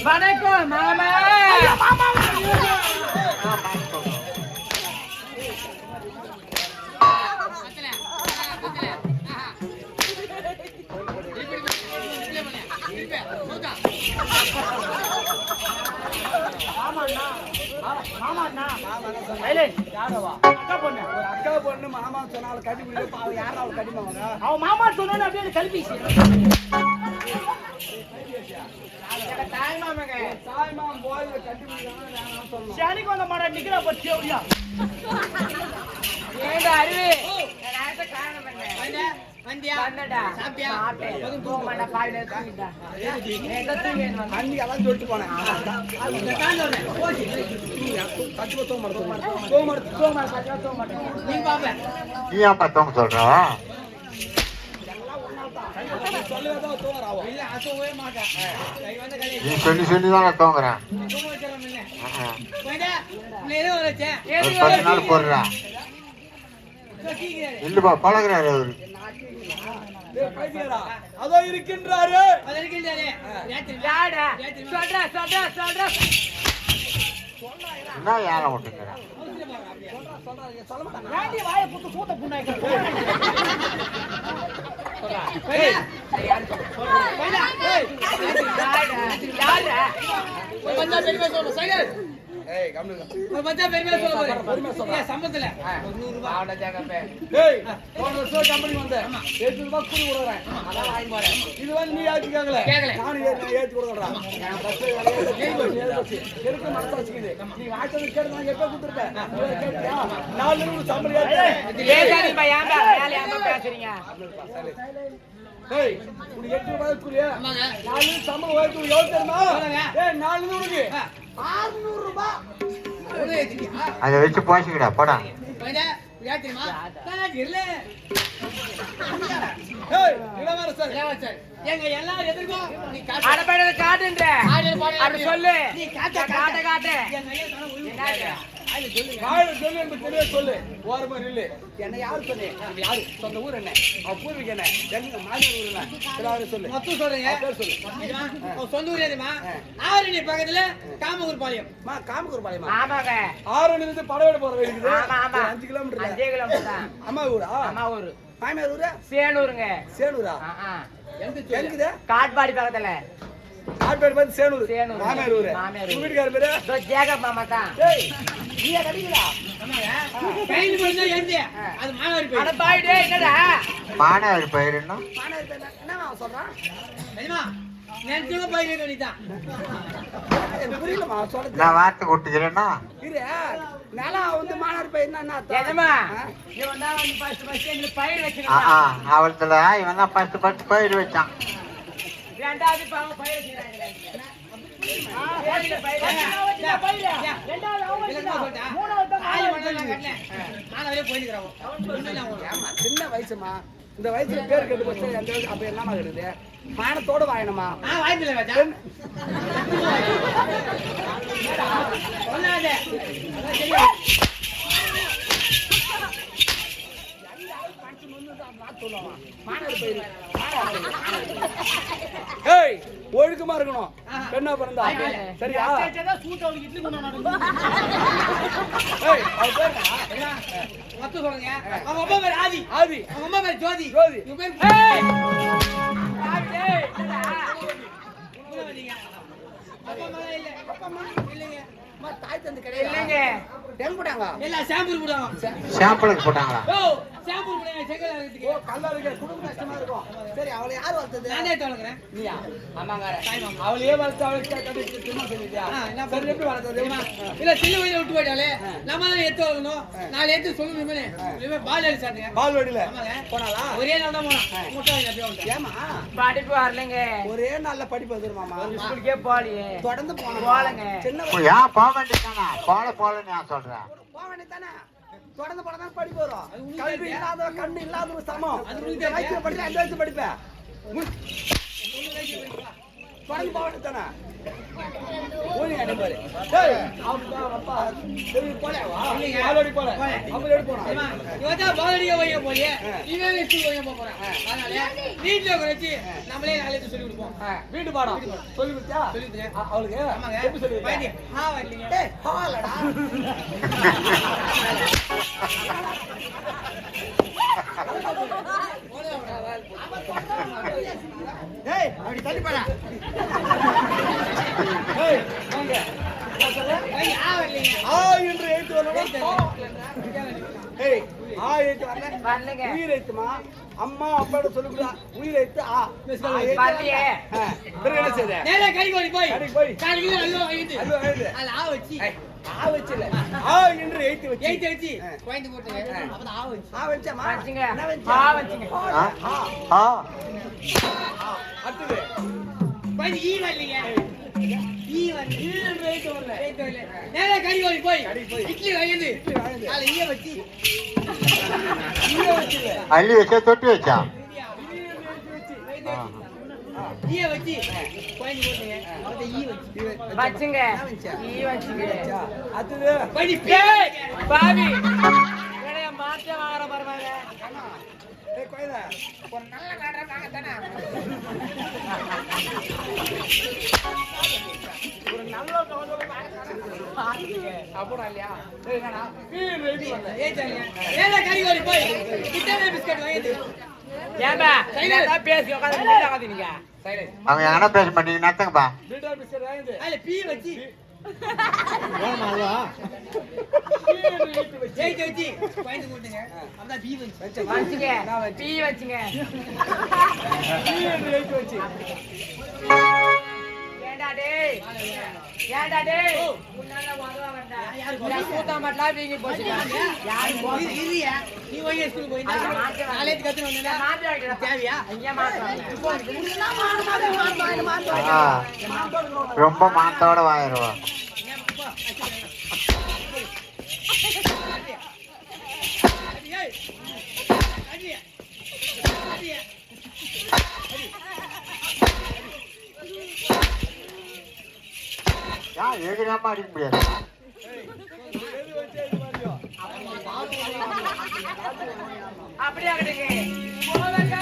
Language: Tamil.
வணக்கம் மாமா. அக்கா பொண்ணு மாமா சொன்னாலும் கட்டி பிடிக்க யாரும் அவள் கட்டிமாங்க. அவன் மாமா சொன்ன அப்படியே கல்விச்சு தாய் மாமங்க தாய் மாமன் போய் கட்டி பிடிக்காம சனிக்கு வந்த மாடா நிக்கிற பற்றியா ஏங்க அருவி காரணம் என்ன வந்தியா வந்தடா சாப்பிட்டியா சாப்பிட்டேன் போமாடா பாயில தூங்கிட்டா ஏங்க தூங்கினேன் அண்ணி எல்லாம் சொல்லிட்டு போனேன் இந்த காண்டோனே போடி கட்டில தூங்க மாட்டேன் நீ பாப்ப நீ அப்பா தூங்க சொல்றா சொல்லவே தூங்குறாவோ இல்ல அசோவே மாட்டேன் நீ சொல்லிதான் தூங்குறேன் தூங்க வச்சறேன் இல்ல போடா நேரே வரச்சே ஒரு 10 நாள் போடுறா இல்லப்பா பழகுறாரு அவரு அதோ இருக்கின்றாரு என்ன யாரை விட்டுக்கிறேன் சம்பளத்துல கம்பெனி வந்தேன் ₹8 கூலி கொடுக்குறேன். இது வந்து நீ ஏற்றி கேட்கல நானும் ஏற்றி கொடுக்குறேன். எனக்கு மனசு வச்சுக்குது. நீ வாய்ச்சது கேட்டு நான் எப்ப கொடுத்துருக்கேன் 4 சம்பளம் ₹8 கூலியா 4 சம்பளம் வரைக்கும் எவ்வளவு தெரியுமா? 400 ₹600. அதை வச்சு போச்சுக்கிடா படா எங்க எல்லாரும் எதிர்க்கும் காட்டுன்ற அப்படி சொல்லு காட்ட காட்டு சொல்லு ஓரமா நில்லு. என்ன யாரு சொன்னே? யாரு சொந்த ஊர் என்ன? அவ பூர்வீக என்ன? எங்க மாநில ஊர் என்ன? எல்லாரும் சொல்லு. மொத்தம் சொல்றீங்க. சொல்லு. சொந்த ஊர் எதுமா? ஆரணி பக்கத்துல காமகூர் பாளையம். காமகூர் பாளையமா? ஆமாங்க. ஆரணில இருந்து படவேட போற வழி இருக்குது. ஆமா ஆமா. 5 கிலோமீட்டர். 5 கிலோமீட்டர் தான். அம்மா ஊரா? அம்மா ஊர். மாமியார் ஊரா? சேனூருங்க. சேனூரா? எங்கது? காட்பாடி பக்கத்துல. காட்பாடி பக்கத்துல சேனூர். சேனூர். மாமியார் ஊரு. வீட்டுக்கார பேரு? ஜேகப் மாமா தான். டேய் நீயே கடிங்களா? கையில் போடுதா எந்த? அது மானாரி பயிர். அட பாய் டேய் என்னடா? மானாரி பயிர் என்ன? மானாரி பயிர் என்னமா சொல்றான்? தெரியுமா? நெஞ்சுல பயிர் நீதான். எனக்கு புரியலமா சொல்றது. நான் வார்த்தை கொட்டுகிறேன்னா இரு நிலம் வந்து மானாரி பயிர் என்ன அர்த்தம்? எதமா? இவன் தான் வந்து ஃபர்ஸ்ட் எங்களுக்கு பயிர் வச்சிருக்கான். அவளத்துல இவன் தான் ஃபர்ஸ்ட் பயிர் வச்சான். ரெண்டாவது பாவம் பயிர் வச்சிருக்காங்க. சின்ன வயசுமா இந்த வயசுல பேர் கெட்டு போச்சு. அந்த வயசு அப்ப என்னமா இருக்குது? மானத்தோட வாயணுமா? ஒழுக்கமா இருக்கணும். பெண்ணா பிறந்தா சரியா? ஆதி ஆதி அம்மா பேர் ஜோதி ஜோதி தாய் தந்து கிடையாது. எங்க போட்டாங்க? எல்லாம் சாம்பிள் போட்டாங்க. சாம்பிளுக்கு போட்டாங்களா? சாம்பிள் போடுங்க செங்கல் இருக்கு. ஓ கல்ல இருக்கு. குடும்ப கஷ்டமா இருக்கும். சரி அவளை யார் வளர்த்தது? நானே தோலங்கறேன். நீயா? ஆமாங்கற. அவளையே வளர்த்து அவளுக்கு கட்டி சும்மா சொல்லிட்டியா? என்ன சரி எப்படி வளர்த்தது? இல்ல சின்ன வயசுல விட்டு போயிட்டாலே நம்ம தான் ஏத்து வரணும். நாளை ஏத்து சொல்லுங்க இவனே பால் அடி சாட்டுங்க. பால் வடில போனாளா? ஒரே நாள் தான் போனா. முட்டை அப்படியே வந்து. ஏமா? படிப்பு வரலங்க. ஒரே நாள்ல படிப்பு வந்துரு மாமா. ஸ்கூலுக்கே போலியே. தொடர்ந்து போலங்க. சின்ன யா போக வேண்டியதானா? போலன்னு நான் சொல்றேன். போக வேண்டியதானே? தொடர்ந்து போனதான் படிப்பு வரும். கல்வி இல்லாத கண்ணு இல்லாத சமம். அது வயசுல படிச்சா 5 வயசு படிப்பேன். பறந்து போக வேண்டியதானே ஊனி அடி பாரு டேய் அப்பா அப்பா டேய் போலவா ஆல்ரெடி போல அப்படி போறா இவதான் பாலடிய வைய போறியே இவன் வெச்சு வைய போறான் அதனால வீட்ல உட்கார்ந்து நம்மளே நாளைக்கு சொல்லி கொடுப்போம் வீட்டு பாடம் சொல்லி கொடுத்தா அவளுக்கு ஆமாங்க எப்படி சொல்லி பையனே ஹா வரலீங்க டேய் ஹாலடா டேய் அப்படி தள்ளி போடா டேய் வாங்க பையன் ஹா வரலீங்க ஆ என்று எழுத்து வரணும் ஏய் ஆ எழுத்து வரல உயிர் எழுத்துமா அம்மா அப்பாட சொல்லுடா உயிர் எழுத்து ஆ வரலையே பிறகு என்ன செய்த நேரா கடைக்கு போய் கடைக்கு போய் காலையில நல்லா வாங்கிட்டு அது எழுது அது ஆ வச்சி ஆ வச்சல ஆ என்று எழுத்து வச்சு ஏய்த்து வச்சி கோயிந்து போட்டு அப்பதான் ஆ வச்சி ஆ வச்சமா வச்சிங்க என்ன வச்சா ஆ வச்சிங்க ஆ அடுத்து கோயிந்து ஈ வரலீங்க ஈ வந்து ஈ என்று எழுத்து வரல ஏய்த்து வரல நேரா கடைக்கு போய் கடைக்கு போய் இட்லி வாங்கிட்டு வாங்கிட்டு. காலை ஈய வச்சி ஈ வச்சல அள்ளி வச்சா தொட்டி வச்சா ஈய வச்சி கோயிந்து போட்டுங்க அப்பதான் ஈ வச்சி வச்சுங்க வச்சா ஈ வச்சுங்க அடுத்து கோயிந்து டேய் பாவி இவனைய மாத்த வார பரவாங்க ஏய் கோயில ஒரு நல்ல காட்ற நாங்க தானே ஒரு நல்ல அப்படா இல்லையா ஏய் என்னடா ஈ என்று எழுத்து வரல ஏய்த்தாங்க நேரா கடைக்கு போய் கிட்டவே பிஸ்கட் வாங்கிட்டு ஏம்பா என்னதான் பேசி உட்காந்து நீங்க சைலன்ட் அவங்க எங்கன்னா பேச மாட்டீங்க நத்துங்கப்பா பீட்டா பிஸ்கட் வாங்கிட்டு அதுல பீ வச்சி ஈ என்று எழுத்து வச்சு ஜெயித்து வச்சு கோயிந்து போட்டுங்க அப்பதான் பீ வச்சி வச்சுங்க பீ வச்சுங்க ஈ என்று எழுத்து வச்சு ஏண்டா டேய் முன்னால வரவா வேண்டாம் யாரு கூத்தா மட்டும் வீங்கி போச்சுடா யாரு போச்சு இல்லையா நீ போய் ஸ்கூல் போயிட்டா காலேஜ் கத்துன வந்தா மாத்தியா தேவையா ஐயா மாத்துறாங்க ரொம்ப மாத்தோட வாயிருவோம் எதிராம அடிக்க முடியாது அப்படியே ஆகட்டுங்க